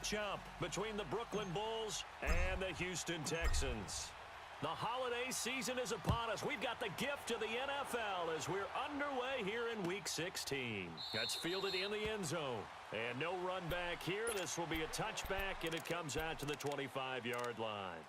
matchup between the Brooklyn Bulls and the Houston Texans. The holiday season is upon us. We've got the gift of the NFL as we're underway here in Week 16. That's fielded in the end zone. And no run back here. This will be a touchback, and it comes out to the 25-yard line.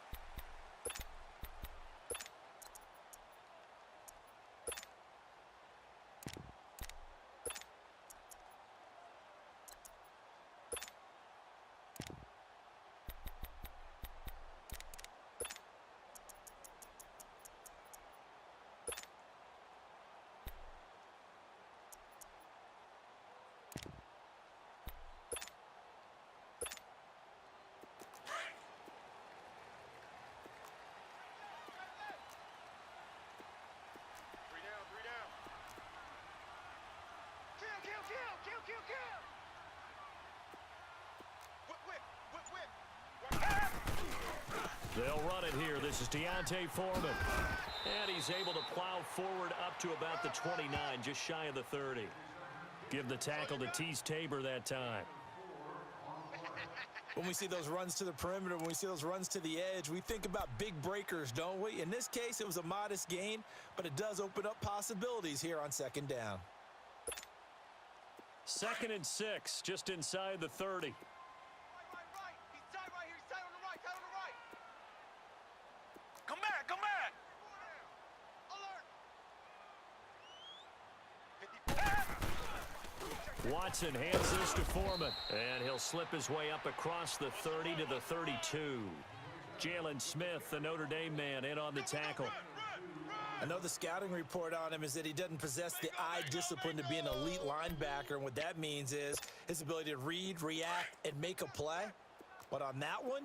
They'll run it here. This is D'Onta Foreman. And he's able to plow forward up to about the 29, just shy of the 30. Give the tackle to Tease Tabor that time. When we see those runs to the perimeter, when we see those runs to the edge, we think about big breakers, don't we? In this case, it was a modest gain, but it does open up possibilities here on second down. 2nd and 6, just inside the 30. Watson hands this to Foreman, and he'll slip his way up across the 30 to the 32. Jalen Smith, the Notre Dame man, in on the tackle. I know the scouting report on him is that he doesn't possess the eye discipline to be an elite linebacker, and what that means is his ability to read, react, and make a play. But on that one,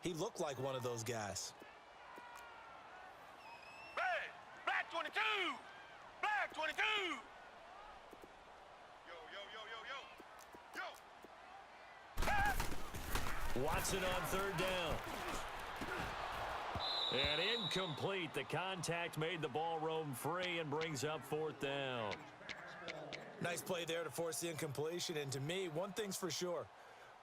he looked like one of those guys. Black 22! Black 22! Watson on 3rd down. And incomplete. The contact made the ball roam free and brings up 4th down. Nice play there to force the incompletion. And to me, one thing's for sure.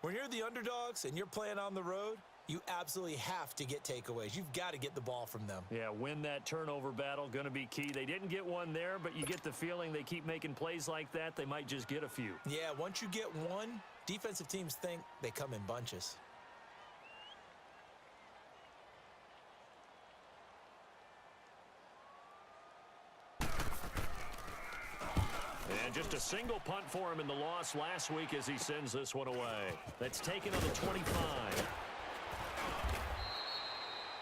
When you're the underdogs and you're playing on the road, you absolutely have to get takeaways. You've got to get the ball from them. Yeah, win that turnover battle, going to be key. They didn't get one there, but you get the feeling they keep making plays like that, they might just get a few. Yeah, once you get one, defensive teams think they come in bunches. And just a single punt for him in the loss last week as he sends this one away. That's taken on the 25.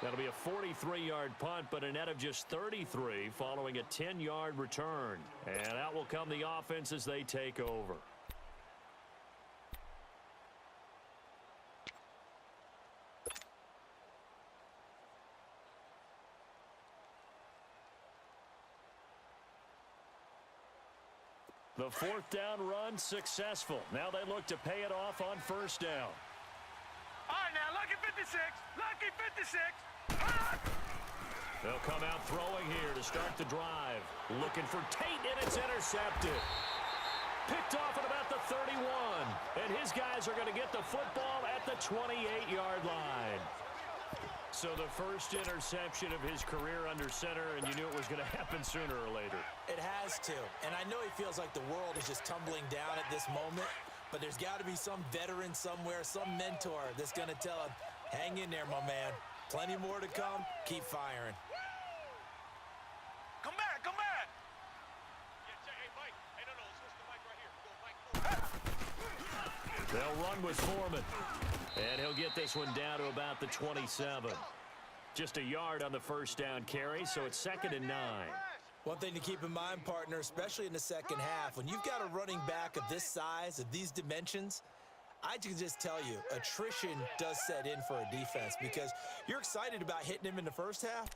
That'll be a 43-yard punt, but a net of just 33 following a 10-yard return. And out will come the offense as they take over. The 4th down run successful. Now they look to pay it off on 1st down. All right, now, lucky 56. Lucky 56. They'll come out throwing here to start the drive. Looking for Tate, and it's intercepted. Picked off at about the 31. And his guys are going to get the football at the 28-yard line. So the first interception of his career under center, and you knew it was going to happen sooner or later. It has to. And I know he feels like the world is just tumbling down at this moment, but there's got to be some veteran somewhere, some mentor that's going to tell him, hang in there, my man. Plenty more to come. Keep firing. Come back, come back. They'll run with Foreman. And he'll get this one down to about the 27. Just a yard on the 1st down carry, so it's 2nd and 9. One thing to keep in mind, partner, especially in the second half, when you've got a running back of this size, of these dimensions, I can just tell you, attrition does set in for a defense because you're excited about hitting him in the first half.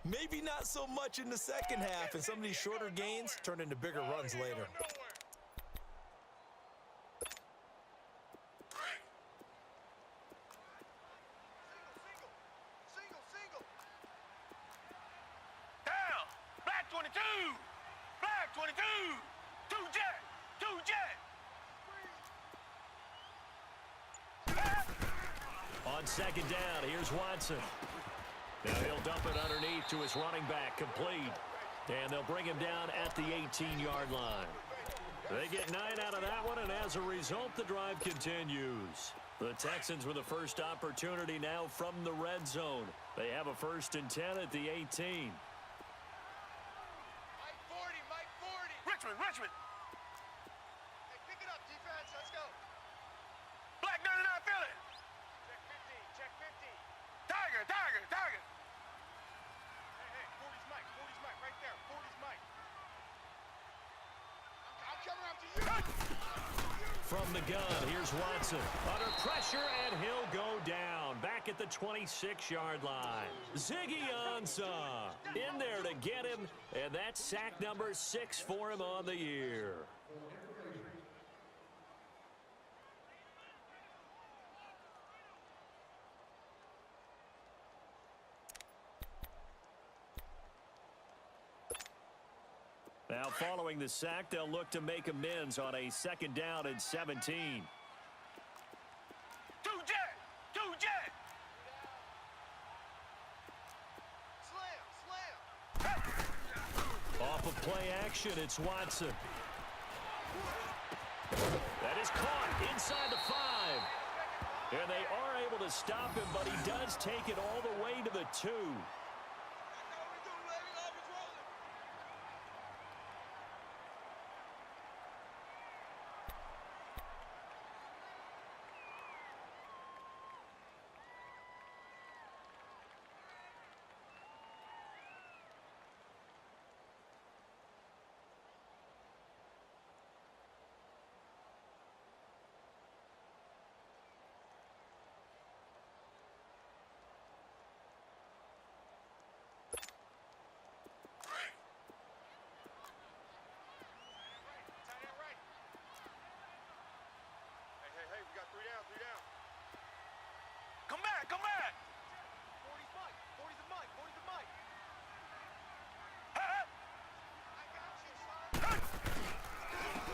Maybe not so much in the second half, and some of these shorter gains turn into bigger runs later. Down! Black 22! Black 22! Two jet! Two jet! On second down, here's Watson. Now he'll dump it underneath to his running back, complete. And they'll bring him down at the 18-yard line. They get 9 out of that one, and as a result, the drive continues. The Texans with the first opportunity now from the red zone. They have a 1st and 10 at the 18. Mike 40, Mike 40. Richmond. Hey, pick it up, defense. Let's go. Black 99 Philly. Check 15. Tiger. Hey, 40's Mike, right there. 40's Mike. I'm coming after you. From the gun, here's Watson. Under pressure, and he'll go down. Back at the 26-yard line. Ziggy Ansah in there to get him, and that's sack number 6 for him on the year. Now, following the sack, they'll look to make amends on a 2nd down and 17. Two jet. Slam. Off of play action, it's Watson. That is caught inside the 5. And they are able to stop him, but he does take it all the way to the 2. Come back. 40's Mike.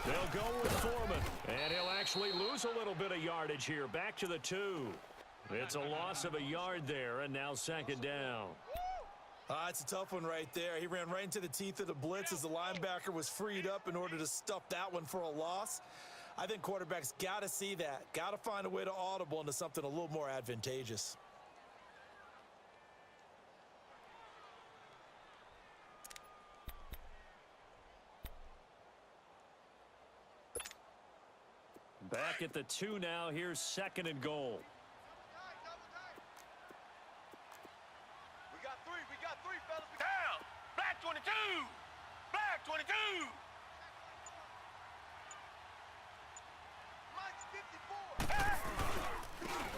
They'll go with Foreman, and he'll actually lose a little bit of yardage here. Back to the 2. It's a loss of a yard there, and now 2nd down. It's a tough one right there. He ran right into the teeth of the blitz as the linebacker was freed up in order to stuff that one for a loss. I think quarterbacks got to see that. Got to find a way to audible into something a little more advantageous. Back at the 2 now. Here's 2nd and goal. We got three, fellas. Down. Black 22. Black 22.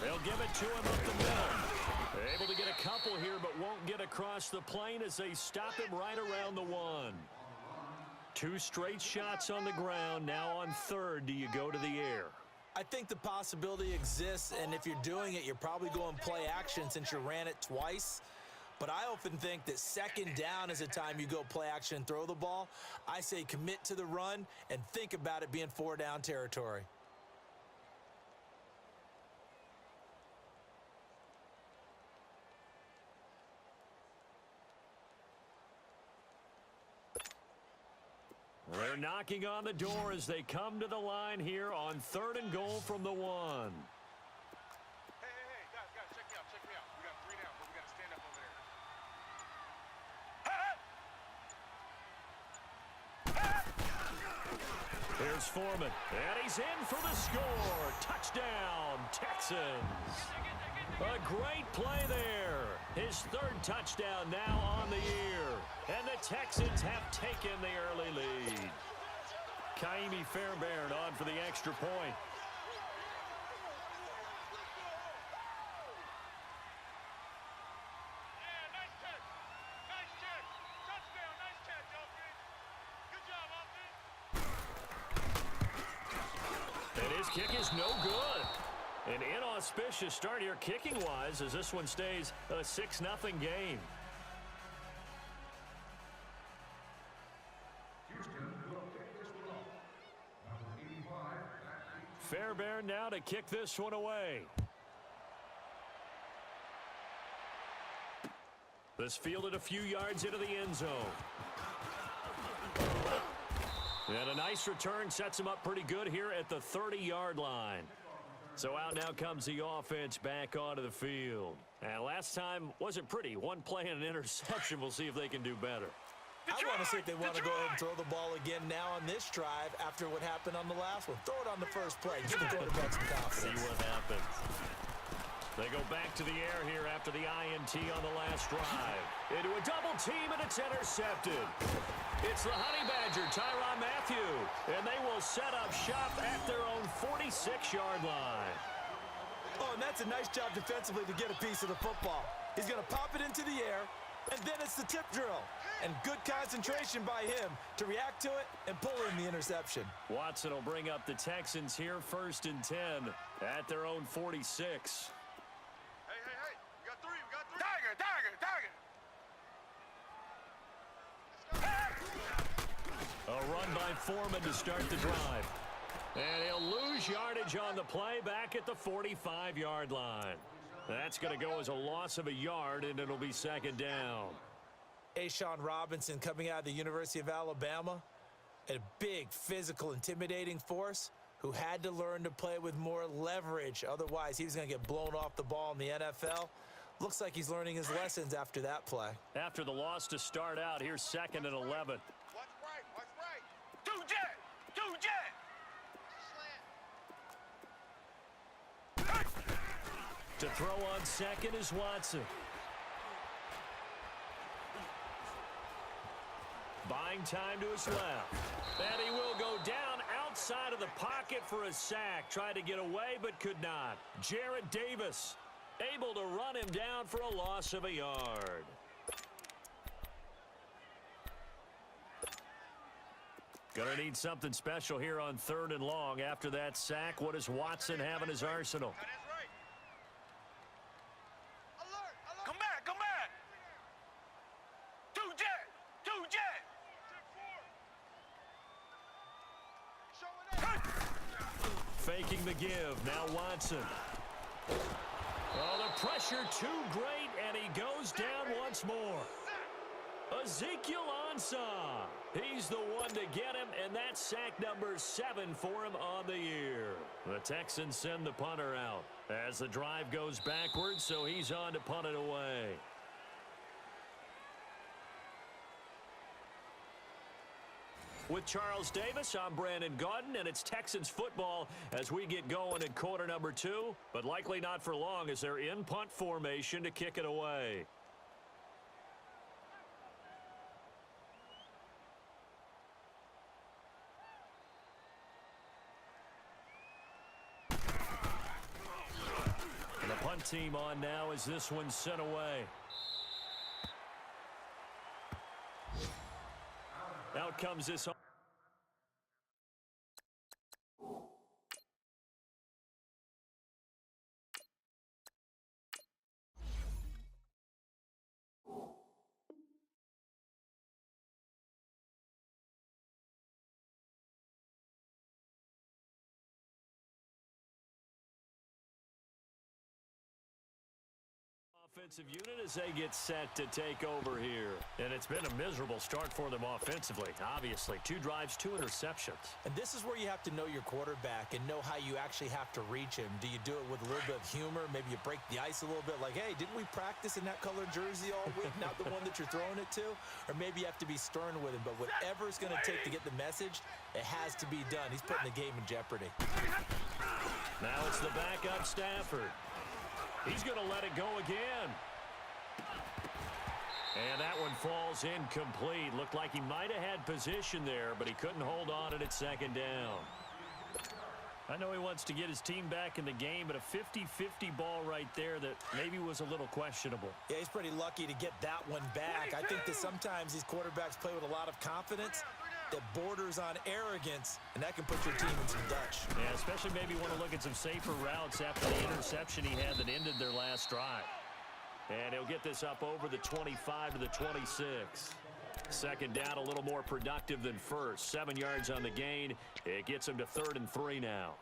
They'll give it to him up the middle. They're able to get a couple here, but won't get across the plane as they stop him right around the 1. 2 straight shots on the ground. Now on 3rd, do you go to the air? I think the possibility exists, and if you're doing it, you're probably going play action since you ran it twice. But I often think that 2nd down is a time you go play action and throw the ball. I say commit to the run and think about it being 4-down territory. They're knocking on the door as they come to the line here on 3rd and goal from the 1. Hey, guys, check me out. We got 3 now, but we got to stand up over there. Here's Foreman, and he's in for the score. Touchdown, Texans. A great play there. His 3rd touchdown now on the year. And the Texans have taken the early lead. Kaimi Fairbairn on for the extra point. Yeah, nice catch. Touchdown, nice catch, offense. Good job, offense. And his kick is no good. An inauspicious start here kicking-wise as this one stays a 6-0 game. Fairbairn now to kick this one away. This fielded a few yards into the end zone. And a nice return sets him up pretty good here at the 30-yard line. So out now comes the offense back onto the field. And last time wasn't pretty. One play and an interception. We'll see if they can do better. I want to see if they want to go ahead and throw the ball again now on this drive after what happened on the last one. Throw it on the first play. Give the quarterback some confidence. See what happens. They go back to the air here after the INT on the last drive. Into a double team, and it's intercepted. It's the Honey Badger, Tyrann Mathieu, and they will set up shop at their own 46-yard line. Oh, and that's a nice job defensively to get a piece of the football. He's going to pop it into the air, and then it's the tip drill. And good concentration by him to react to it and pull in the interception. Watson will bring up the Texans here, 1st and 10 at their own 46. Hey, we got three. Tiger. A run by Foreman to start the drive. And he'll lose yardage on the play back at the 45-yard line. That's going to go as a loss of a yard, and it'll be 2nd down. A'Shawn Robinson coming out of the University of Alabama, a big, physical, intimidating force who had to learn to play with more leverage. Otherwise, he was going to get blown off the ball in the NFL. Looks like he's learning his lessons after that play. After the loss to start out, here's 2nd and 11. Watch right. Two jet. To throw on 2nd is Watson. Buying time to his left. And he will go down outside of the pocket for a sack. Tried to get away but could not. Jarrett Davis able to run him down for a loss of a yard. Gonna need something special here on 3rd and long. After that sack, what does Watson have in his arsenal? Come back. Two jet. Faking the give. Now Watson. Oh, the pressure too great, and he goes down once more. Ezekiel Ansah. He's the one to get him, and that's sack number 7 for him on the year. The Texans send the punter out as the drive goes backwards, so he's on to punt it away. With Charles Davis, I'm Brandon Gaudin, and it's Texans football as we get going in quarter number 2, but likely not for long as they're in punt formation to kick it away. And the punt team on now as this one's sent away. Out comes this. Offensive unit as they get set to take over here. And it's been a miserable start for them offensively. Obviously, 2 drives, 2 interceptions. And this is where you have to know your quarterback and know how you actually have to reach him. Do you do it with a little bit of humor? Maybe you break the ice a little bit like, hey, didn't we practice in that colored jersey all week? Not the one that you're throwing it to? Or maybe you have to be stern with him. But whatever it's going to take to get the message, it has to be done. He's putting the game in jeopardy. Now it's the backup Stafford. He's going to let it go again. And that one falls incomplete. Looked like he might have had position there, but he couldn't hold on at 2nd down. I know he wants to get his team back in the game, but a 50-50 ball right there that maybe was a little questionable. Yeah, he's pretty lucky to get that one back. I think that sometimes these quarterbacks play with a lot of confidence that borders on arrogance, and that can put your team in some Dutch. Yeah, especially maybe want to look at some safer routes after the interception he had that ended their last drive. And he'll get this up over the 25 to the 26. 2nd down, a little more productive than first. 7 yards on the gain. It gets him to 3rd and 3 now.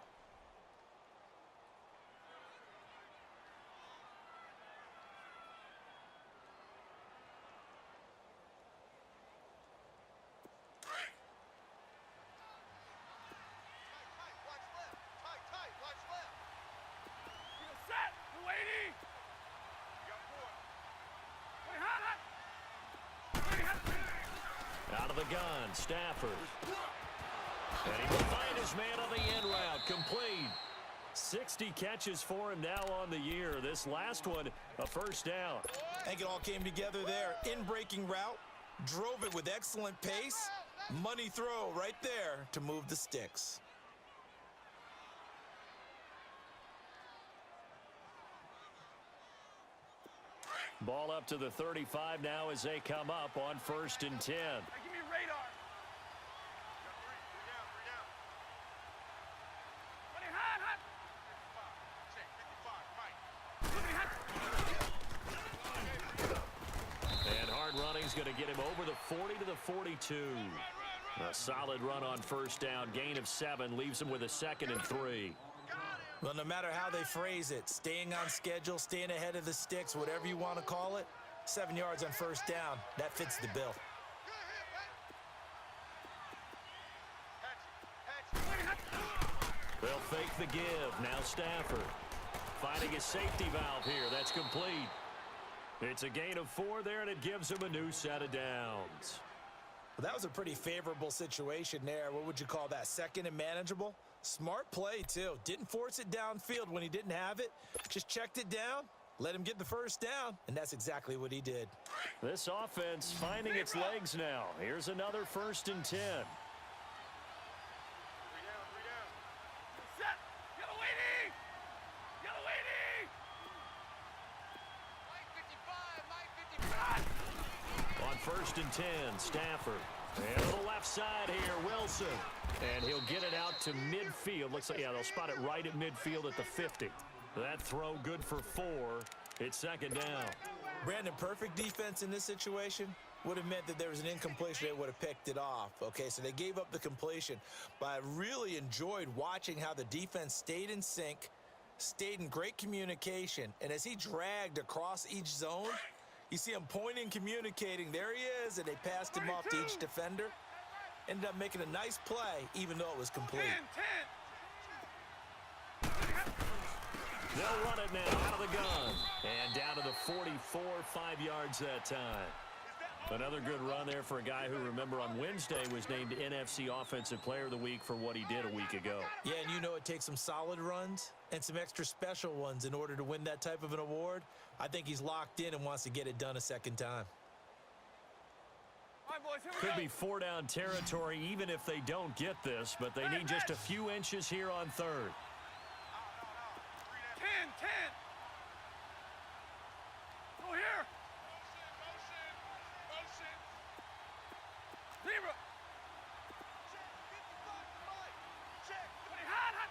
the gun, Stafford. And he will find his man on the end route, complete. 60 catches for him now on the year. This last one, a first down. I think it all came together there. In-breaking route, drove it with excellent pace. Money throw right there to move the sticks. Ball up to the 35 now as they come up on 1st and 10. Hey, give me radar. Three down. Hot, hot. 55, Mike. And hard running's going to get him over the 40 to the 42. A solid run on 1st down. Gain of 7 leaves him with a 2nd and 3. Well, no matter how they phrase it, staying on schedule, staying ahead of the sticks, whatever you want to call it, 7 yards on 1st down, that fits the bill. They'll fake the give. Now Stafford finding a safety valve here. That's complete. It's a gain of 4 there, and it gives him a new set of downs. Well, that was a pretty favorable situation there. What would you call that? 2nd and manageable? Smart play, too. Didn't force it downfield when he didn't have it. Just checked it down, let him get the 1st down, and that's exactly what he did. This offense finding its legs now. Here's another 1st and 10. 3 down. Set. Yellow waiting. Yellow waiting. Mike 55. On 1st and 10, Stafford. And to the left side here, Wilson. And he'll get it out to midfield. Looks like, yeah, they'll spot it right at midfield at the 50. That throw good for 4. It's 2nd down. Brandon, perfect defense in this situation would have meant that there was an incompletion. They would have picked it off. Okay, so they gave up the completion. But I really enjoyed watching how the defense stayed in sync, stayed in great communication. And as he dragged across each zone, you see him pointing, communicating. There he is, and they passed him off to each defender. Ended up making a nice play, even though it was complete. 10. They'll run it now out of the gun. And down to the 44, 5 yards that time. Another good run there for a guy who, remember, on Wednesday was named NFC Offensive Player of the Week for what he did a week ago. Yeah, and you know it takes some solid runs and some extra special ones in order to win that type of an award. I think he's locked in and wants to get it done a 2nd time. All right, boys, here we Could go. be 4-down territory even if they don't get this, but they need just a few inches here on 3rd. 10. Go here. Motion. 0. Check. Hot.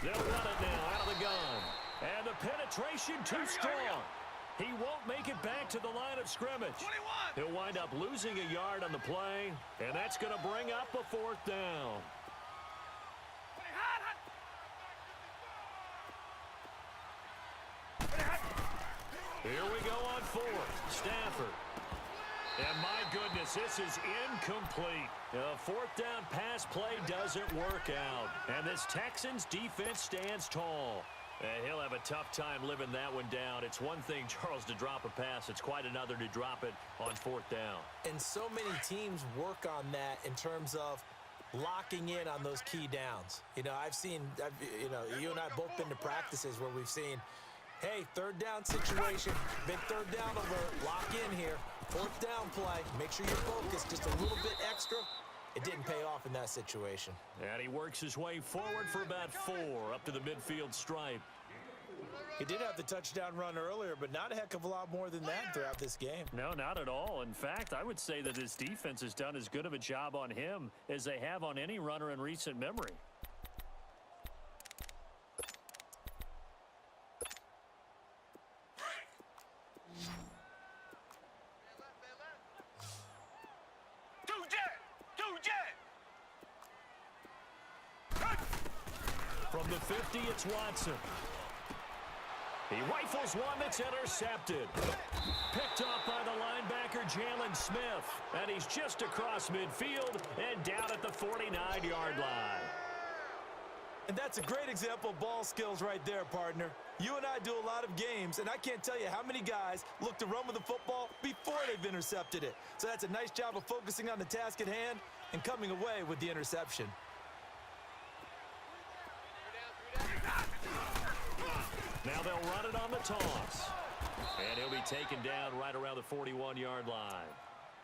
They'll run it now out of the gun. And the penetration too strong. He won't make it back to the line of scrimmage. 21. He'll wind up losing a yard on the play, and that's going to bring up a 4th down. Here we go on 4th. Stafford. And my goodness, this is incomplete. The 4th down pass play doesn't work out. And this Texans defense stands tall. He'll have a tough time living that one down. It's one thing, Charles, to drop a pass. It's quite another to drop it on 4th down. And so many teams work on that in terms of locking in on those key downs. You know, you and I both been to practices where we've seen, hey, 3rd down situation, big 3rd down alert, lock in here, 4th down play, make sure you're focused just a little bit extra. It didn't pay off in that situation. And he works his way forward for about 4 up to the midfield stripe. He did have the touchdown run earlier, but not a heck of a lot more than that throughout this game. No, not at all. In fact, I would say that his defense has done as good of a job on him as they have on any runner in recent memory. From the 50, it's Watson. He rifles one that's intercepted. Picked off by the linebacker, Jalen Smith. And he's just across midfield and down at the 49-yard line. And that's a great example of ball skills right there, partner. You and I do a lot of games, and I can't tell you how many guys look to run with the football before they've intercepted it. So that's a nice job of focusing on the task at hand and coming away with the interception. Now they'll run it on the toss. And he'll be taken down right around the 41-yard line.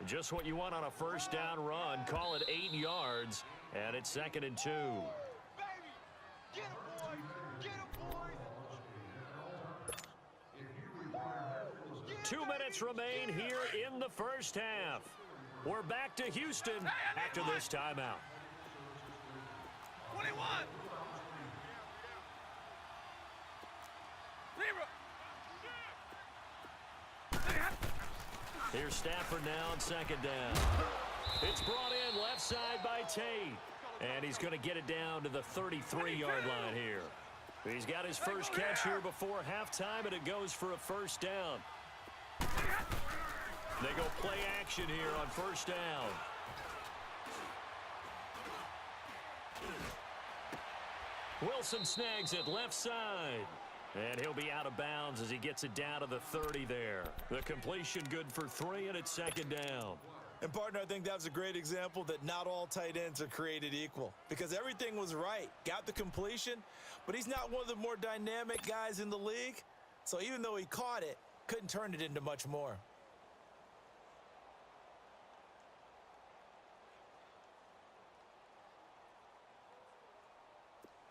Just what you want on a first down run. Call it 8 yards, and it's 2nd and 2. 2 minutes remain here in the first half. We're back to Houston after this timeout. 21. Here's Stafford now on 2nd down. It's brought in left side by Tate. And he's going to get it down to the 33-yard line here. He's got his first catch here before halftime, and it goes for a first down. They go play action here on first down. Wilson snags it left side. And he'll be out of bounds as he gets it down to the 30 there. The completion good for 3, and it's 2nd down. And, partner, I think that was a great example that not all tight ends are created equal. Because everything was right. Got the completion, but he's not one of the more dynamic guys in the league. So even though he caught it, couldn't turn it into much more.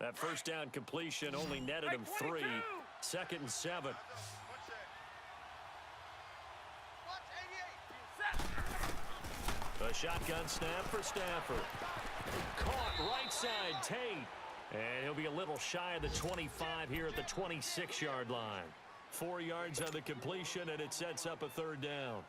That first down completion only netted him 3. 2nd and 7. A shotgun snap for Stafford. Caught right side, Tate. And he'll be a little shy of the 25 here at the 26-yard line. 4 yards on the completion, and it sets up a 3rd down.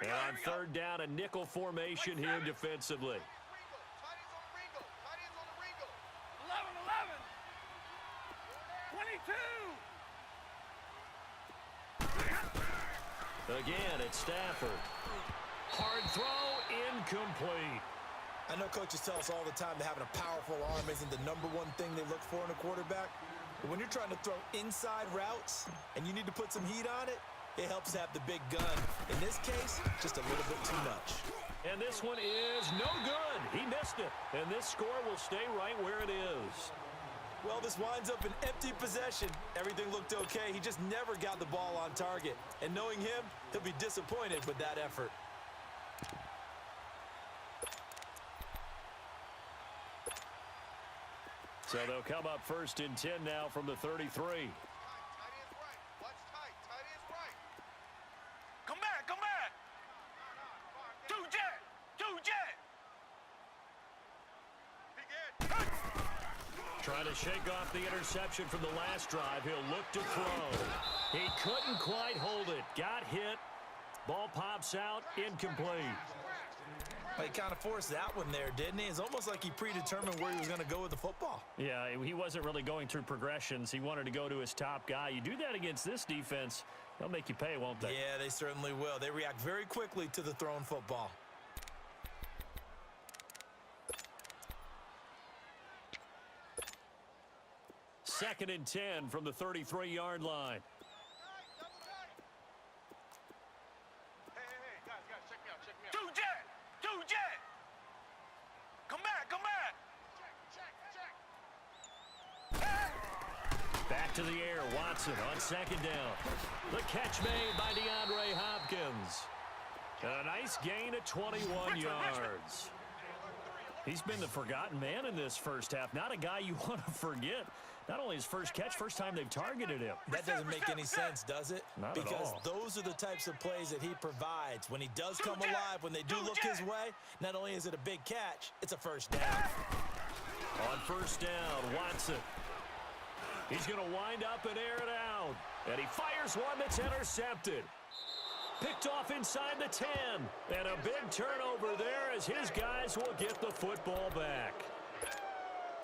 And on 3rd down, a nickel formation here defensively. 22. Again, it's Stafford. Hard throw, incomplete. I know coaches tell us all the time that having a powerful arm isn't the #1 thing they look for in a quarterback. But when you're trying to throw inside routes and you need to put some heat on it, it helps to have the big gun. In this case, just a little bit too much. And this one is no good. He missed it. And this score will stay right where it is. Well, this winds up an empty possession. Everything looked okay. He just never got the ball on target. And knowing him, he'll be disappointed with that effort. So they'll come up 1st and 10 now from the 33. Trying to shake off the interception from the last drive. He'll look to throw. He couldn't quite hold it. Got hit. Ball pops out. Incomplete. He kind of forced that one there, didn't he? It's almost like he predetermined where he was going to go with the football. Yeah, he wasn't really going through progressions. He wanted to go to his top guy. You do that against this defense, they'll make you pay, won't they? Yeah, they certainly will. They react very quickly to the thrown football. Second and 10 from the 33-yard line. Hey, guys, check me out. Two jet. Come back. Check. Back to the air, Watson on 2nd down. The catch made by DeAndre Hopkins. A nice gain of 21 yards. He's been the forgotten man in this first half. Not a guy you want to forget. Not only his first catch, first time they've targeted him. That doesn't make any sense, does it? Not at because all. Those are the types of plays that he provides. When he does come alive, when they do look his way, not only is it a big catch, it's a first down. On 1st down, Watson. He's going to wind up and air it out. And he fires one that's intercepted. Picked off inside the 10. And a big turnover there as his guys will get the football back.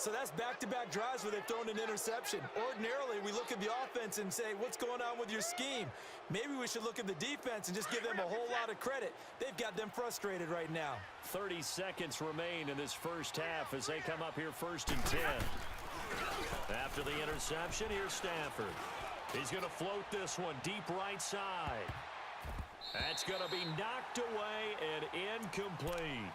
So that's back-to-back drives where they've thrown an interception. Ordinarily, we look at the offense and say, what's going on with your scheme? Maybe we should look at the defense and just give them a whole lot of credit. They've got them frustrated right now. 30 seconds remain in this first half as they come up here 1st and 10. After the interception, here's Stafford. He's going to float this one deep right side. That's going to be knocked away and incomplete.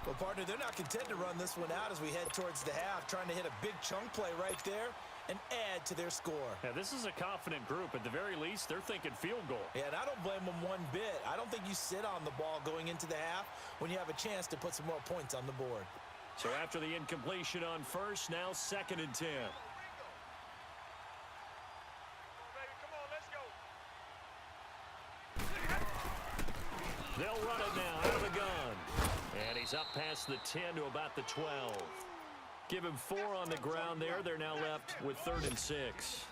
Well, partner, they're not content to run this one out as we head towards the half, trying to hit a big chunk play right there and add to their score. Yeah, this is a confident group. At the very least, they're thinking field goal. Yeah, and I don't blame them one bit. I don't think you sit on the ball going into the half when you have a chance to put some more points on the board. So after the incompletion on first, now 2nd and 10. They'll run it now out of the gun. And he's up past the 10 to about the 12. Give him 4 on the ground there. They're now left with 3rd and 6.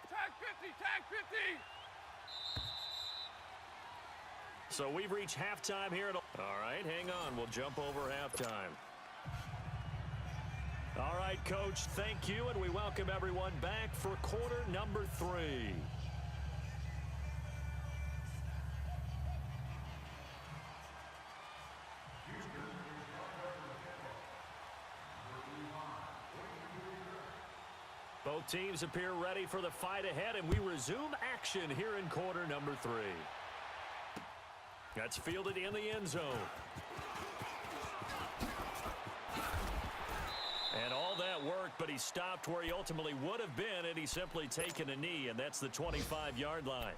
Tag 50, tag 50. So we've reached halftime here. All right, hang on. We'll jump over halftime. All right, Coach, thank you, and we welcome everyone back for quarter number 3. Both teams appear ready for the fight ahead, and we resume action here in quarter number 3. That's fielded in the end zone. And all that worked, but he stopped where he ultimately would have been, and he's simply taken a knee, and that's the 25-yard line.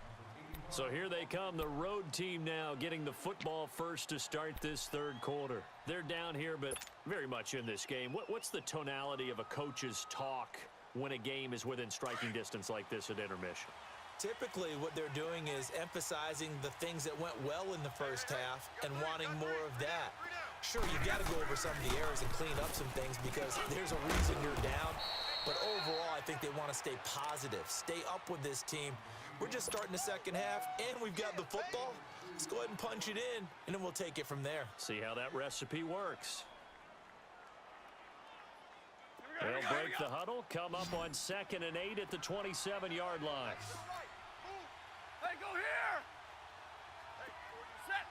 So here they come, the road team now getting the football first to start this 3rd quarter. They're down here, but very much in this game. What's the tonality of a coach's talk when a game is within striking distance like this at intermission? Typically, what they're doing is emphasizing the things that went well in the first half and wanting more of that. Sure, you've got to go over some of the errors and clean up some things because there's a reason you're down. But overall, I think they want to stay positive, stay up with this team. We're just starting the second half, and we've got the football. Let's go ahead and punch it in, and then we'll take it from there. See how that recipe works. They'll break the huddle, come up on 2nd and 8 at the 27-yard line. Hey, go here. Hey, set.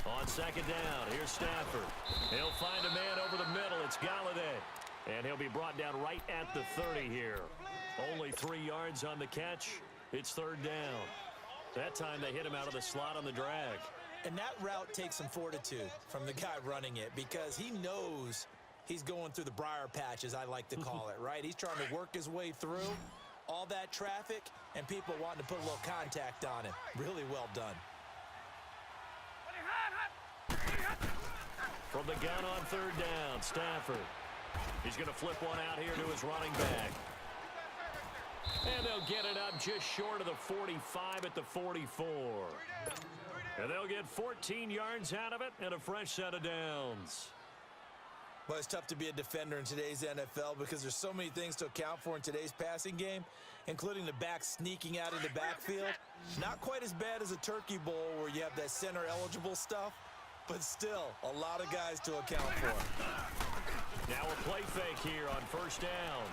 On 2nd down, here's Stafford. He'll find a man over the middle. It's Galladay. And he'll be brought down right at the 30 here. Only 3 yards on the catch. It's 3rd down. That time they hit him out of the slot on the drag. And that route takes some fortitude from the guy running it because he knows he's going through the briar patch, as I like to call it, right? He's trying to work his way through all that traffic and people wanting to put a little contact on him. Really well done. From the gun on 3rd down, Stafford. He's going to flip one out here to his running back. And they'll get it up just short of the 45 at the 44. And they'll get 14 yards out of it and a fresh set of downs. Well, it's tough to be a defender in today's NFL because there's so many things to account for in today's passing game, including the back sneaking out of the backfield. Not quite as bad as a turkey bowl where you have that center-eligible stuff, but still a lot of guys to account for. Now a play fake here on 1st down.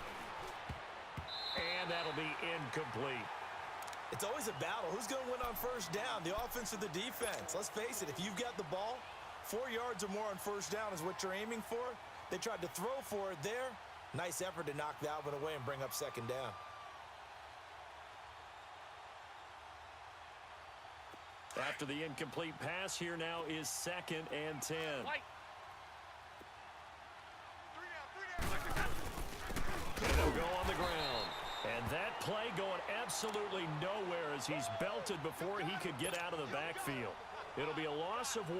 And that'll be incomplete. It's always a battle. Who's going to win on 1st down, the offense or the defense? Let's face it, if you've got the ball, 4 yards or more on 1st down is what you're aiming for. They tried to throw for it there. Nice effort to knock that one away and bring up 2nd down. After the incomplete pass, here now is 2nd and 10. And they'll go on the ground. And that play going absolutely nowhere as he's belted before he could get out of the backfield. It'll be a loss of 1,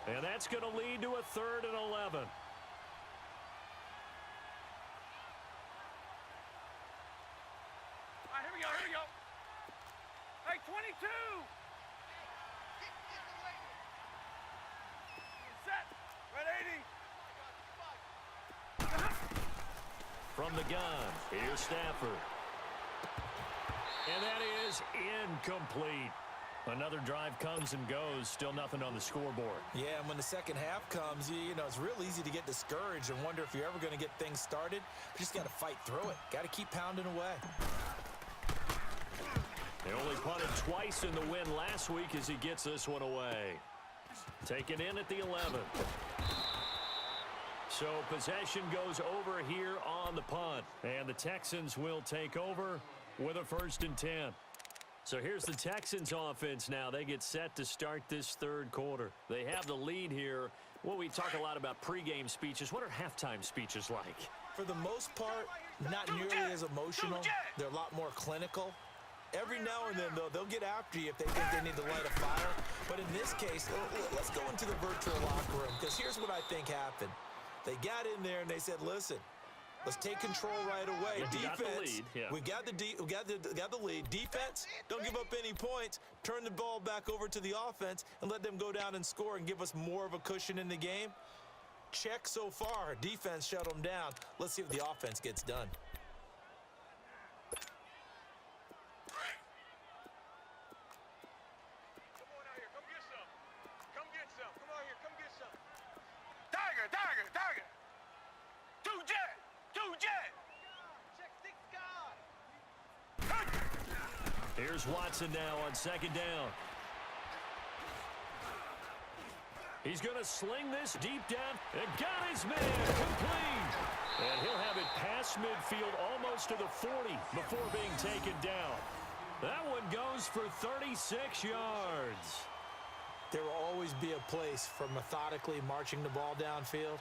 and that's going to lead to a 3rd and 11. All right, here we go, here we go. Hey, 22. Set. Red 80. From the gun, here's Stafford. And that is incomplete. Another drive comes and goes, still nothing on the scoreboard. Yeah, and when the second half comes, you know, it's real easy to get discouraged and wonder if you're ever going to get things started. You just got to fight through it. Got to keep pounding away. They only punted twice in the win last week as he gets this one away. Taken in at the 11. So possession goes over here on the punt. And the Texans will take over with a 1st and 10. So here's the Texans offense now. They get set to start this third quarter. They have the lead here. Well, we talk a lot about pregame speeches. What are halftime speeches like? For the most part, not nearly as emotional. They're a lot more clinical. Every now and then, though, they'll get after you if they think they need to light a fire. But in this case, let's go into the virtual locker room, because here's what I think happened. They got in there and they said, listen, let's take control right away. Defense, we got the lead. Defense, don't give up any points. Turn the ball back over to the offense and let them go down and score and give us more of a cushion in the game. Check so far. Defense shut them down. Let's see if the offense gets done. Here's Watson now on 2nd down. He's going to sling this deep down and got his man complete. And he'll have it past midfield almost to the 40 before being taken down. That one goes for 36 yards. There will always be a place for methodically marching the ball downfield.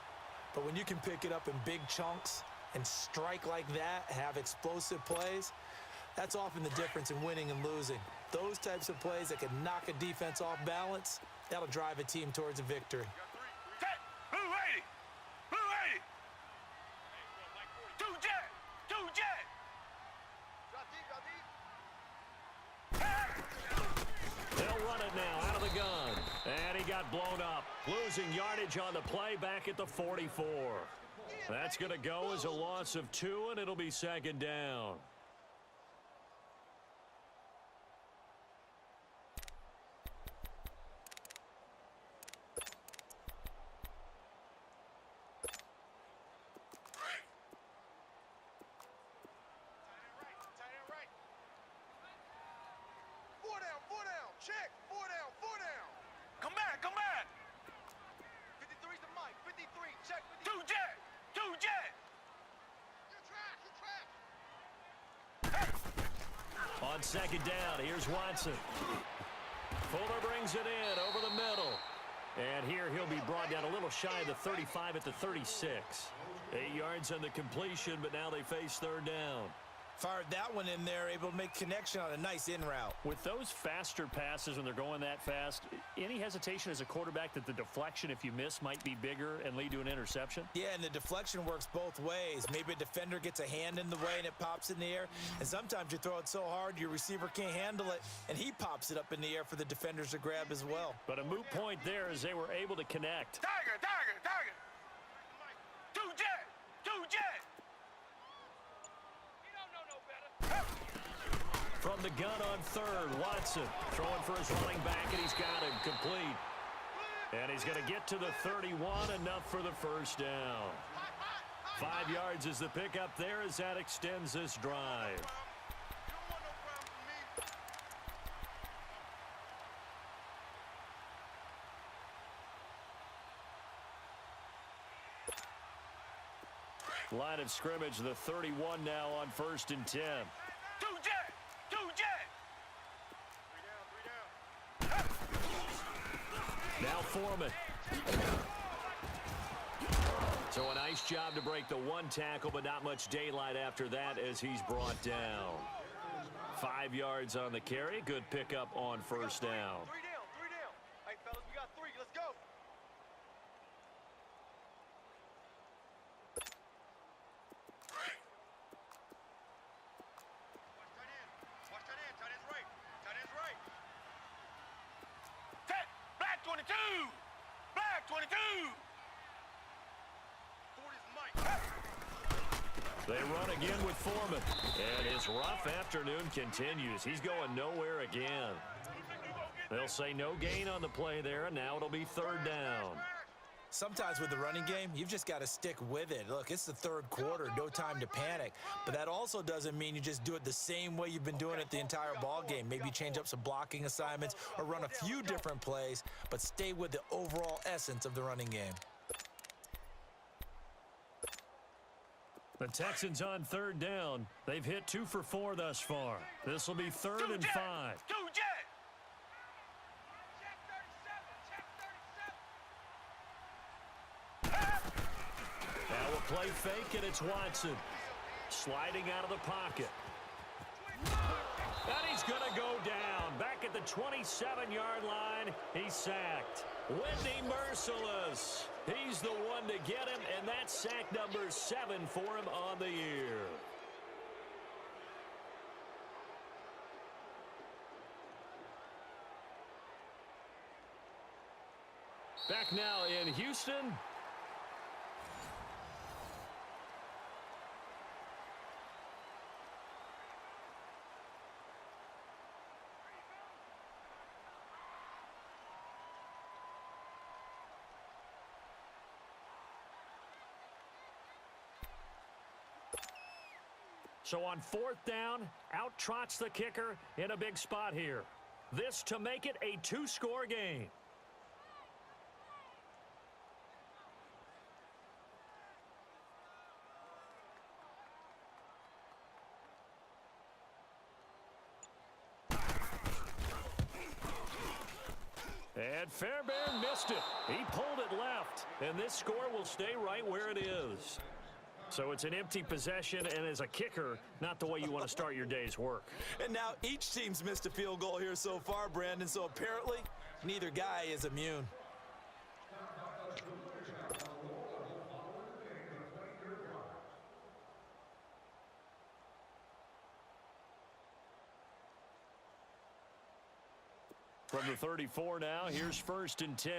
But when you can pick it up in big chunks and strike like that, have explosive plays, that's often the difference in winning and losing. Those types of plays that can knock a defense off balance, that'll drive a team towards a victory. They'll run it now out of the gun. And he got blown up. Losing yardage on the play back at the 44. That's going to go as a loss of 2, and it'll be 2nd down. On 2nd down, here's Watson. Fuller brings it in over the middle. And here he'll be brought down a little shy of the 35 at the 36. 8 yards on the completion, but now they face 3rd down. Fired that one in there, able to make connection on a nice in route. With those faster passes when they're going that fast, any hesitation as a quarterback that the deflection, if you miss, might be bigger and lead to an interception? Yeah, and the deflection works both ways. Maybe a defender gets a hand in the way and it pops in the air. And sometimes you throw it so hard your receiver can't handle it, and he pops it up in the air for the defenders to grab as well. But a moot point there as they were able to connect. Tiger! From the gun on 3rd, Watson throwing for his running back, and he's got him complete. And he's going to get to the 31, enough for the 1st down. 5 yards is the pickup there as that extends this drive. Line of scrimmage, the 31 now on 1st and 10. Now Foreman. So a nice job to break the 1 tackle, but not much daylight after that as he's brought down. 5 yards on the carry. Good pickup on 1st down. 3 down. Hey, fellas, we got 3. Let's go. Watch tight end. Tight end's right. Tight end's right. Black 22. Black 22. 40's Mike. They run again with Foreman. And his rough afternoon continues. He's going nowhere again. They'll say no gain on the play there, and now it'll be third down. Sometimes with the running game, you've just got to stick with it. Look, it's the third quarter, no time to panic. But that also doesn't mean you just do it the same way you've been doing it the entire ball game. Maybe change up some blocking assignments or run a few different plays, but stay with the overall essence of the running game. The Texans on third down. They've hit 2 for 4 thus far. This will be third and 5. Now we'll play fake, and it's Watson. Sliding out of the pocket. And he's going to go down. Back at the 27-yard line, he's sacked. Wendy Merciless. He's the one to get him, and that's sack number 7 for him on the year. Back now in Houston. So on fourth down, out trots the kicker in a big spot here. This to make it a 2-score game. And Fairbairn missed it. He pulled it left, and this score will stay right where it is. So it's an empty possession, and as a kicker, not the way you want to start your day's work. And now each team's missed a field goal here so far, Brandon, so apparently neither guy is immune. From the 34 now, here's first and 10.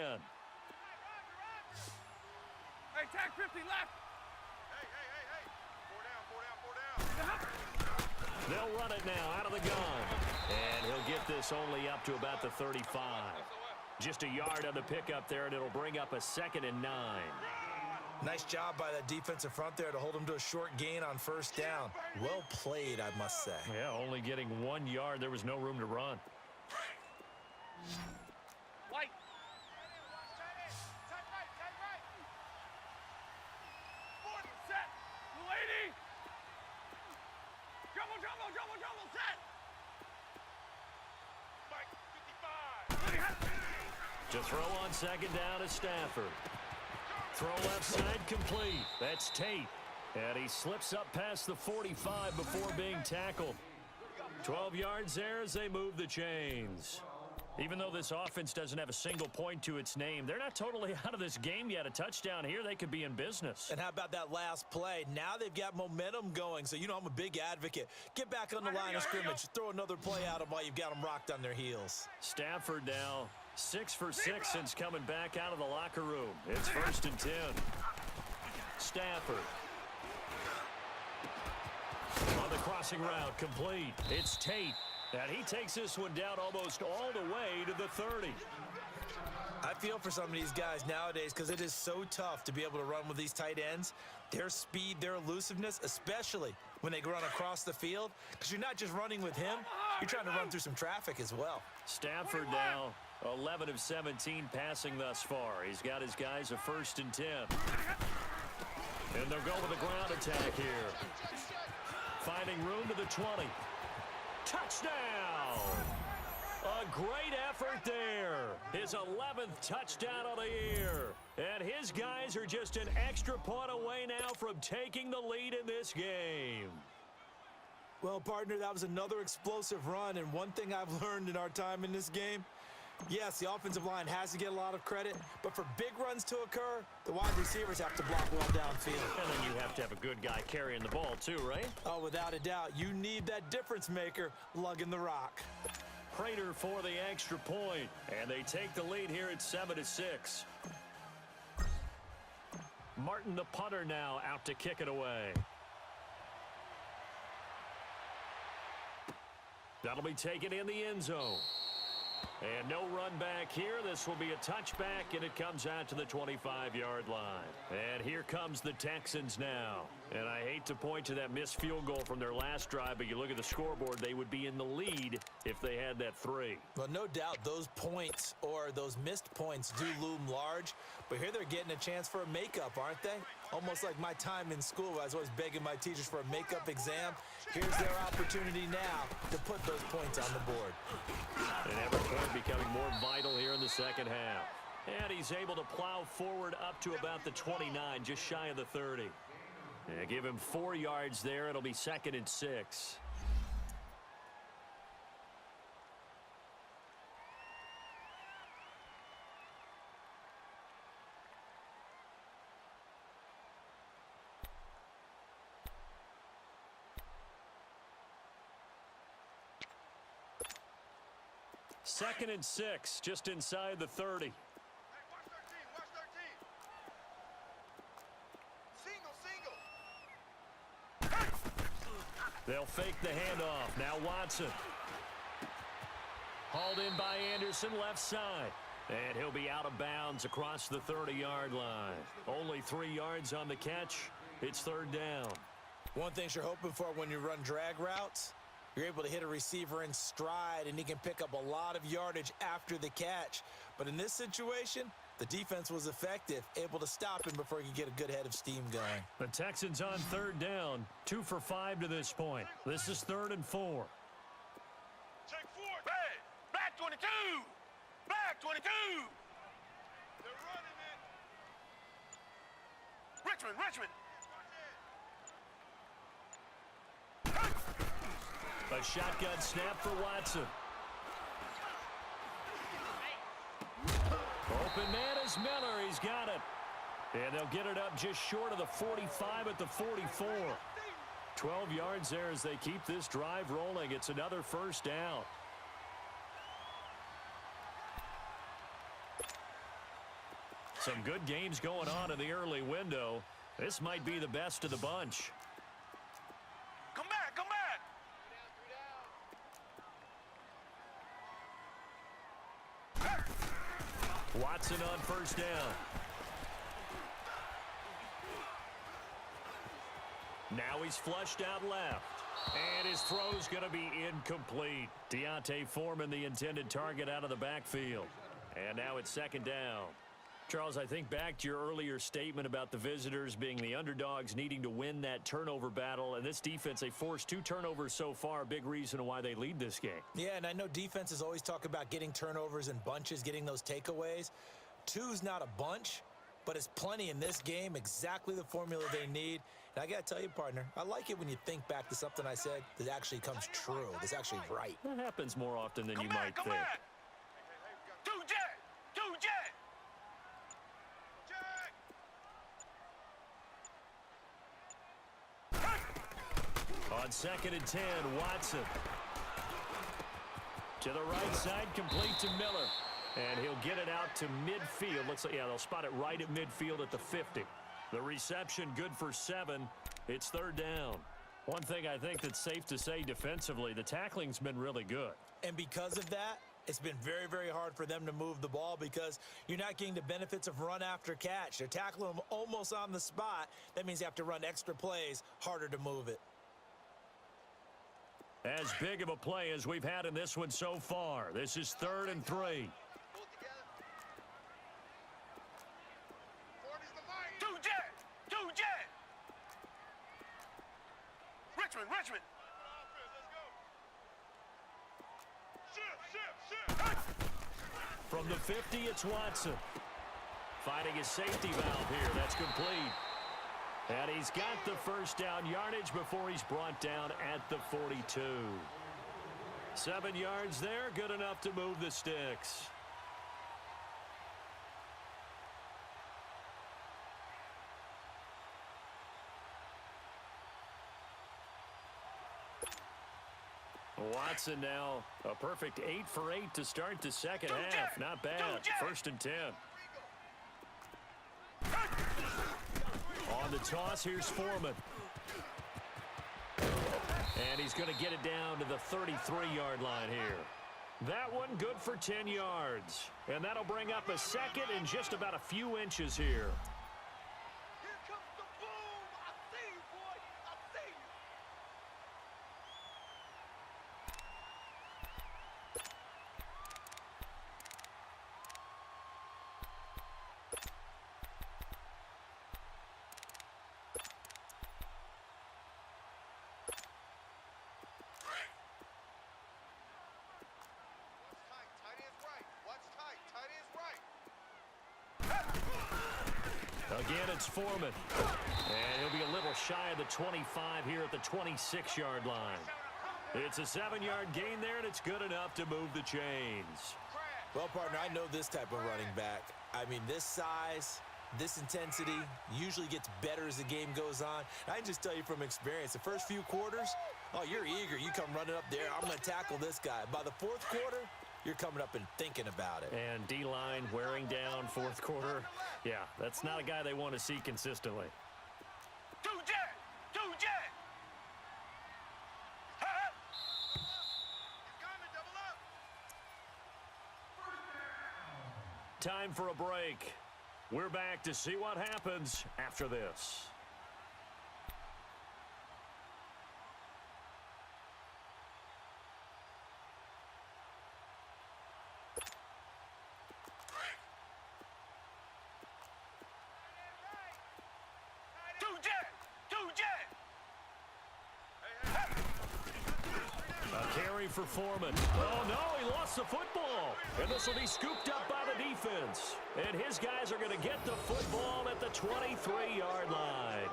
Hey, tag 50 left. They'll run it now out of the gun. And he'll get this only up to about the 35. Just a yard on the pickup there, and it'll bring up a 2nd and 9. Nice job by that defensive front there to hold him to a short gain on first down. Well played, I must say. Yeah, only getting 1 yard. There was no room to run. White. Set. Lady. Jumble, set. Mike, 55. To throw on second down is Stafford. Throw left side complete. That's Tate. And he slips up past the 45 before being tackled. 12 yards there as they move the chains. Even though this offense doesn't have a single point to its name, they're not totally out of this game yet. A touchdown here, they could be in business. And how about that last play? Now they've got momentum going, so you know I'm a big advocate. Get back on the line of scrimmage. Throw another play at them while you've got them rocked on their heels. Stafford now 6 for 6 since coming back out of the locker room. It's first and 10. Stafford. On the crossing route, complete. It's Tate. And he takes this one down almost all the way to the 30. I feel for some of these guys nowadays because it is so tough to be able to run with these tight ends. Their speed, their elusiveness, especially when they run across the field, because you're not just running with him, you're trying to run through some traffic as well. Stafford now 11 of 17 passing thus far. He's got his guys a first and 10. And they'll go with a ground attack here. Finding room to the 20. Touchdown! A great effort there. His 11th touchdown of the year. And his guys are just an extra point away now from taking the lead in this game. Well, partner, that was another explosive run, and one thing I've learned in our time in this game, yes, the offensive line has to get a lot of credit, but for big runs to occur, the wide receivers have to block well downfield. And then you have to have a good guy carrying the ball too, right? Oh, without a doubt. You need that difference maker lugging the rock. Prater for the extra point, and they take the lead here at 7-6. Martin, the punter, now out to kick it away. That'll be taken in the end zone. And no run back here. This will be a touchback, and it comes out to the 25-yard line. And here comes the Texans now. And I hate to point to that missed field goal from their last drive, but you look at the scoreboard, they would be in the lead if they had that 3. Well, no doubt those points or those missed points do loom large, but here they're getting a chance for a makeup, aren't they? Almost like my time in school. I was always begging my teachers for a makeup exam. Here's their opportunity now to put those points on the board. And every point becoming more vital here in the second half. And he's able to plow forward up to about the 29, just shy of the 30. Yeah, give him 4 yards there. It'll be 2nd and 6. Second and 6, just inside the 30. Hey, watch 13, watch 13. Single. They'll fake the handoff. Now Watson. Hauled in by Anderson, left side. And he'll be out of bounds across the 30-yard line. Only 3 yards on the catch. It's 3rd down. One thing you're hoping for when you run drag routes, you're able to hit a receiver in stride, and he can pick up a lot of yardage after the catch. But in this situation, the defense was effective, able to stop him before he could get a good head of steam going. The Texans on 3rd down, 2 for 5 to this point. This is 3rd and 4. Check 4. Hey, black 22. Black 22. They're running it. Richmond, Richmond. A shotgun snap for Watson. Open man is Miller. He's got it. And they'll get it up just short of the 45 at the 44. 12 yards there as they keep this drive rolling. It's another 1st down. Some good games going on in the early window. This might be the best of the bunch. Come back, come back. Watson on 1st down. Now he's flushed out left. And his throw's going to be incomplete. Deontay Foreman, the intended target, out of the backfield. And now it's 2nd down. Charles, I think back to your earlier statement about the visitors being the underdogs, needing to win that turnover battle. And this defense, they forced 2 turnovers so far, a big reason why they lead this game. Yeah, and I know defenses always talk about getting turnovers in bunches, getting those takeaways. 2's not a bunch, but it's plenty in this game, exactly the formula they need. And I got to tell you, partner, I like it when you think back to something I said that actually comes true, that's actually right. That happens more often than you might think. Back. 2 jet, 2 jet. On 2nd and 10, Watson. To the right side, complete to Miller. And he'll get it out to midfield. Looks like, yeah, they'll spot it right at midfield at the 50. The reception good for 7. It's 3rd down. One thing I think that's safe to say defensively, the tackling's been really good. And because of that, it's been very, very hard for them to move the ball because you're not getting the benefits of run after catch. They're tackling them almost on the spot. That means you have to run extra plays, harder to move it. As big of a play as we've had in this one so far. This is 3rd and 3. 2 jet, 2 jet. Richmond, Richmond. From the 50, it's Watson. Finding his safety valve here. That's complete. And he's got the 1st down yardage before he's brought down at the 42. 7 yards there, good enough to move the sticks. Watson now a perfect 8 for 8 to start the second half. Not bad. 1st and 10. On the toss, here's Foreman. And he's going to get it down to the 33-yard line here. That one good for 10 yards. And that'll bring up a second and just about a few inches here. Here comes the boom. I see you, boy. I see you. Again, it's Foreman. And he'll be a little shy of the 25 here at the 26-yard line. It's a 7-yard gain there, and it's good enough to move the chains. Well, partner, I know this type of running back. I mean, this size, this intensity usually gets better as the game goes on. I can just tell you from experience, the first few quarters, oh, you're eager. You come running up there, I'm going to tackle this guy. By the fourth quarter, you're coming up and thinking about it. And D-line wearing down fourth quarter. Yeah, that's not a guy they want to see consistently. Two jet! Two jet! He's coming, double up! Time for a break. We're back to see what happens after this. For Foreman. Oh, no, he lost the football. And this will be scooped up by the defense. And his guys are going to get the football at the 23-yard line.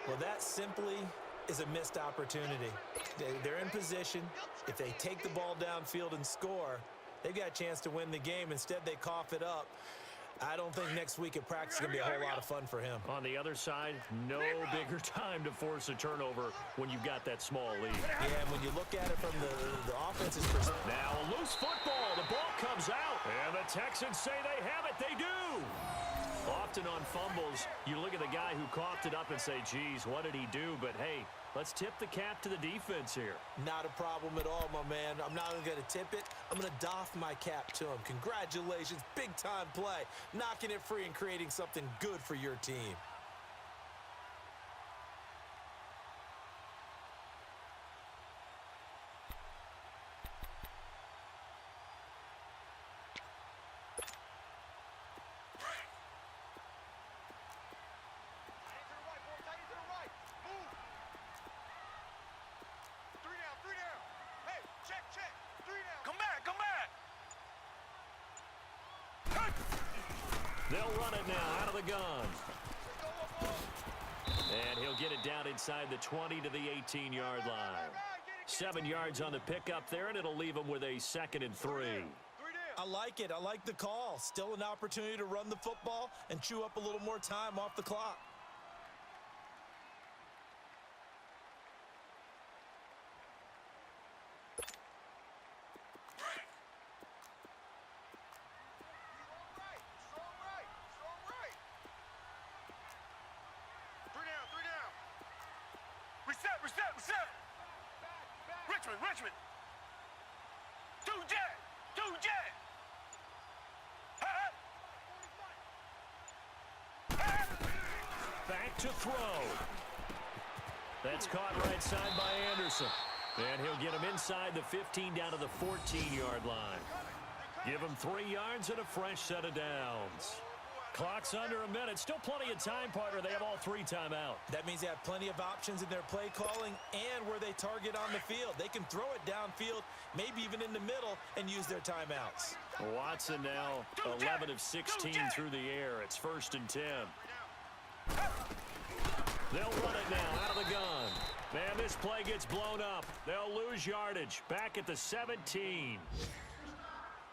Well, that simply is a missed opportunity. They're in position. If they take the ball downfield and score, they've got a chance to win the game. Instead, they cough it up. I don't think next week at practice is going to be a whole lot of fun for him. On the other side, no bigger time to force a turnover when you've got that small lead. Yeah, and when you look at it from the offense's perspective. Now a loose football. The ball comes out. And the Texans say they have it. They do. Often on fumbles, you look at the guy who coughed it up and say, geez, what did he do? But, hey, let's tip the cap to the defense here. Not a problem at all, my man. I'm not only going to tip it, I'm going to doff my cap to him. Congratulations, big-time play. Knocking it free and creating something good for your team. They'll run it now out of the gun. And he'll get it down inside the 20 to the 18-yard line. 7 yards on the pickup there, and it'll leave him with a 2nd and 3. I like it. I like the call. Still an opportunity to run the football and chew up a little more time off the clock. Richmond. Two jet. Back to throw. That's caught right side by Anderson. And he'll get him inside the 15 down to the 14-yard line. Give him 3 yards and a fresh set of downs. Clock's under a minute. Still plenty of time, partner. They have all 3 timeouts. That means they have plenty of options in their play calling and where they target on the field. They can throw it downfield, maybe even in the middle, and use their timeouts. Watson now 11 of 16 through the air. It's 1st and 10. They'll run it now out of the gun. Man, this play gets blown up. They'll lose yardage. Back at the 17.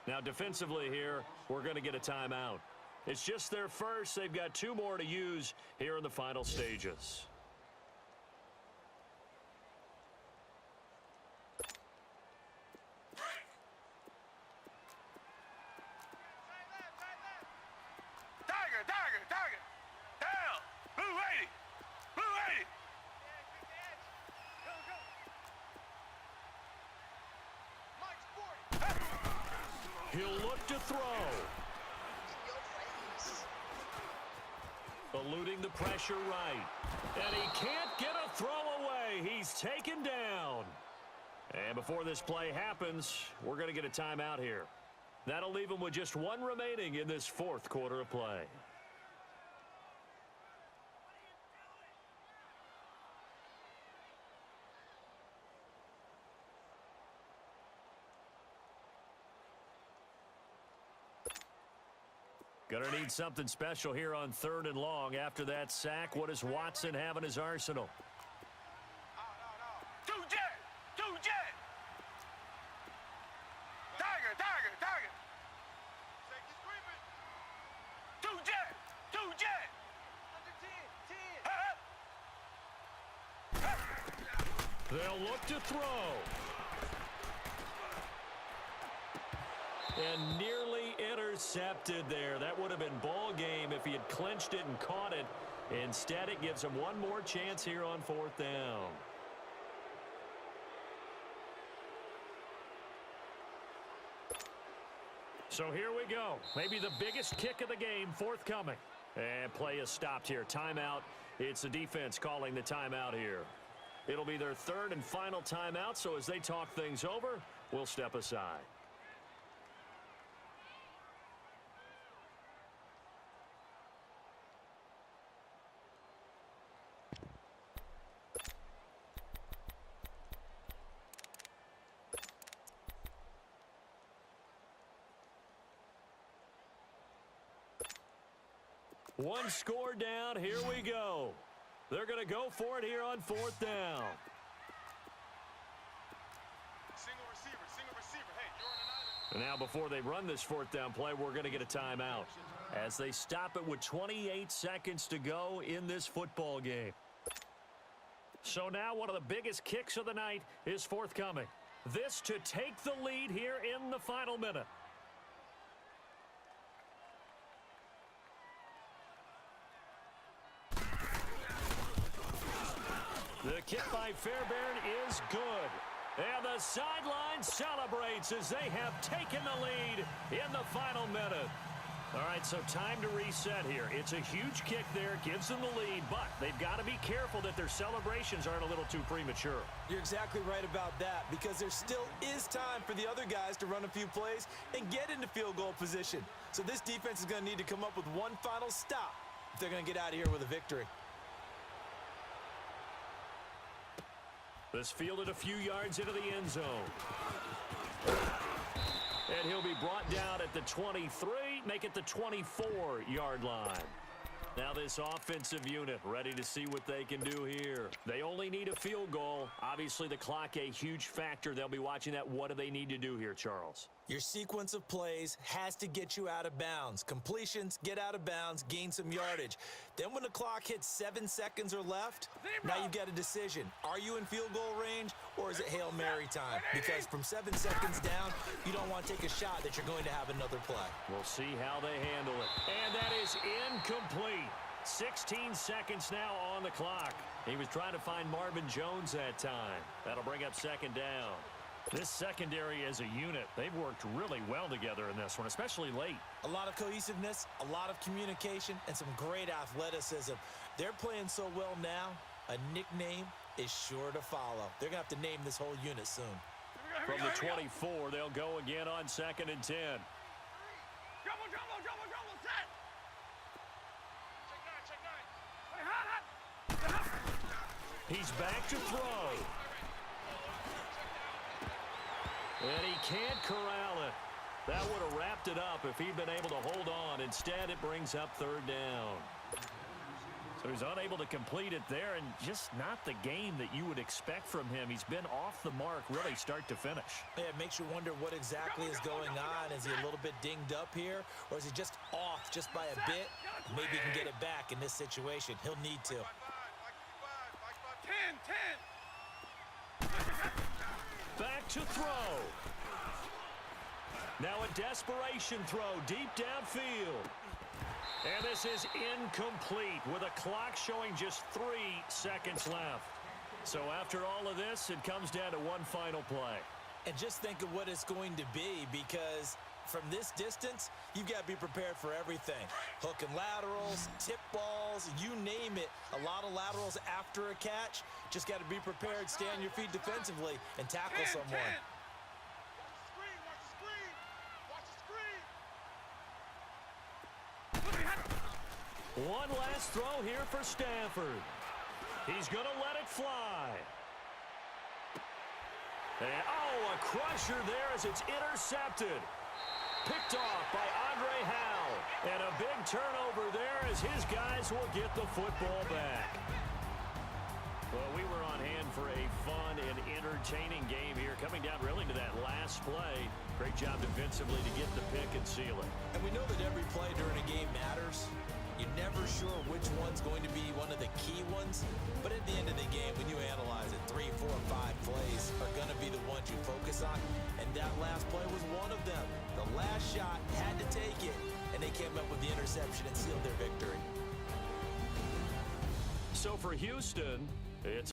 Now, defensively here, we're going to get a timeout. It's just their first. They've got 2 more to use here in the final stages. Tiger. Down. Blue 80. He'll look to throw. Eluding the pressure right. And he can't get a throw away. He's taken down. And before this play happens, we're going to get a timeout here. That'll leave him with just one remaining in this fourth quarter of play. Gonna need something special here on 3rd and long. After that sack, what does Watson have in his arsenal? Two jet! Two jet! Tiger! Tiger! Tiger! Safety screaming! Two jet! Two jet! Under 10! 10! They'll look to throw. And nearly intercepted there. That would have been ball game if he had clinched it and caught it. Instead, it gives him one more chance here on 4th down. So here we go. Maybe the biggest kick of the game forthcoming. And play is stopped here. Timeout. It's the defense calling the timeout here. It'll be their 3rd and final timeout, so as they talk things over, we'll step aside. One score down. Here we go. They're going to go for it here on 4th down. Single receiver. Hey, you're on an island. And now before they run this 4th down play, we're going to get a timeout as they stop it with 28 seconds to go in this football game. So now one of the biggest kicks of the night is forthcoming. This to take the lead here in the final minute. The kick by Fairbairn is good. And the sideline celebrates as they have taken the lead in the final minute. All right, so time to reset here. It's a huge kick there, gives them the lead, but they've got to be careful that their celebrations aren't a little too premature. You're exactly right about that, because there still is time for the other guys to run a few plays and get into field goal position. So this defense is going to need to come up with one final stop if they're going to get out of here with a victory. This fielded a few yards into the end zone. And he'll be brought down at the 23, make it the 24-yard line. Now this offensive unit ready to see what they can do here. They only need a field goal. Obviously, the clock a huge factor. They'll be watching that. What do they need to do here, Charles? Your sequence of plays has to get you out of bounds. Completions, get out of bounds, gain some yardage. Then when the clock hits 7 seconds or left, now you've got a decision. Are you in field goal range, or is it Hail Mary time? Because from 7 seconds down, you don't want to take a shot that you're going to have another play. We'll see how they handle it. And that is incomplete. 16 seconds now on the clock. He was trying to find Marvin Jones that time. That'll bring up 2nd down. This secondary as a unit, they've worked really well together in this one, especially late. A lot of cohesiveness, a lot of communication, and some great athleticism. They're playing so well now, a nickname is sure to follow. They're going to have to name this whole unit soon. From the 24, they'll go again on 2nd and 10. Double, set! Check 9. He's back to throw. And he can't corral it. That would have wrapped it up if he'd been able to hold on. Instead, it brings up 3rd down. So he's unable to complete it there, and just not the game that you would expect from him. He's been off the mark really start to finish. Yeah, it makes you wonder what exactly is going on. Is he a little bit dinged up here, or is he just off just by a bit? Maybe he can get it back in this situation. He'll need to. 10. Back to throw. Now a desperation throw deep downfield. And this is incomplete with a clock showing just 3 seconds left. So after all of this, it comes down to one final play. And just think of what it's going to be, because from this distance, you've got to be prepared for everything. Hook and laterals, tip balls, you name it. A lot of laterals after a catch. Just got to be prepared, stay on your feet defensively, and tackle someone. One last throw here for Stanford. He's going to let it fly. And, a crusher there as it's intercepted. Picked off by Andre Howell. And a big turnover there as his guys will get the football back. Well, we were on hand for a fun and entertaining game here. Coming down really to that last play. Great job defensively to get the pick and seal it. And we know that every play during a game matters. You're never sure which one's going to be one of the key ones. But at the end of the game, when you analyze it, 3, 4, 5 plays are going to be the ones you focus on. And that last play was one of them. The last shot had to take it, and they came up with the interception and sealed their victory. So for Houston, it's